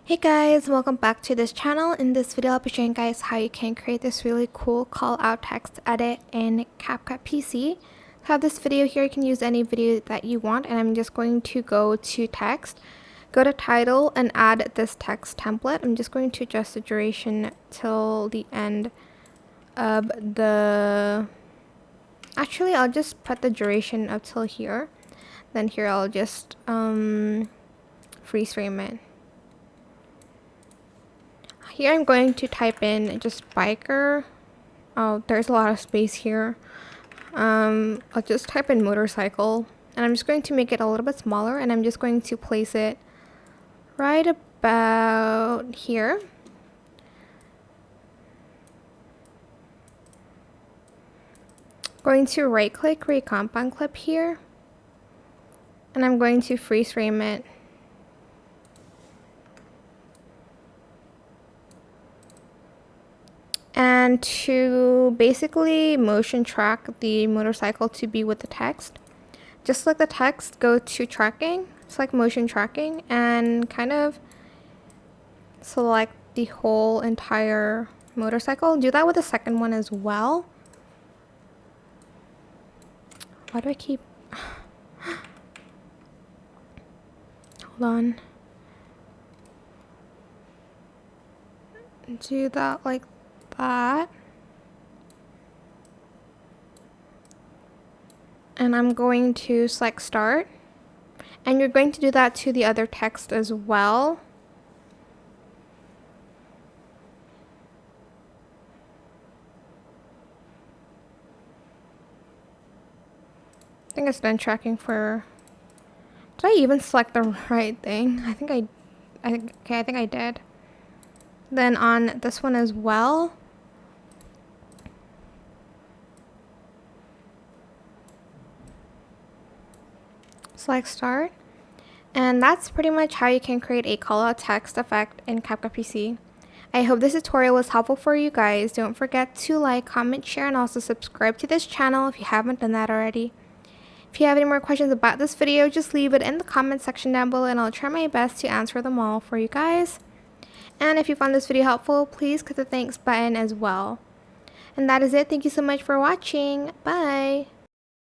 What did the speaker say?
Hey guys, welcome back to this channel. In this video I'll be showing you guys how you can create this really cool call out text edit in CapCut PC. To have this video here, you can use any video that you want, and I'm just going to go to text, go to title, and add this text template. I'm just going to adjust the duration till the end of the... Actually, I'll just put the duration up till here. Then here I'll just freeze frame it. Here I'm going to type in just biker. Oh, there's a lot of space here. I'll just type in motorcycle, and I'm just going to make it a little bit smaller, and I'm just going to place it right about here. Going to right click, create compound clip here, and I'm going to freeze frame it. And to basically motion track the motorcycle to be with the text, just like the text, go to tracking, select motion tracking, and kind of select the whole entire motorcycle. Do that with the second one as well. Why do I keep... Hold on. Do that like that. And I'm going to select start, and you're going to do that to the other text as well. I think it's done tracking for... Did I even select the right thing? I think I did. Then on this one as well, select start, and that's pretty much how you can create a call out text effect in CapCut PC. I hope this tutorial was helpful for you guys. Don't forget to like, comment, share, and also subscribe to this channel if you haven't done that already. If you have any more questions about this video, just leave it in the comment section down below, and I'll try my best to answer them all for you guys. And if you found this video helpful, please click the thanks button as well. And that is it. Thank you so much for watching. Bye!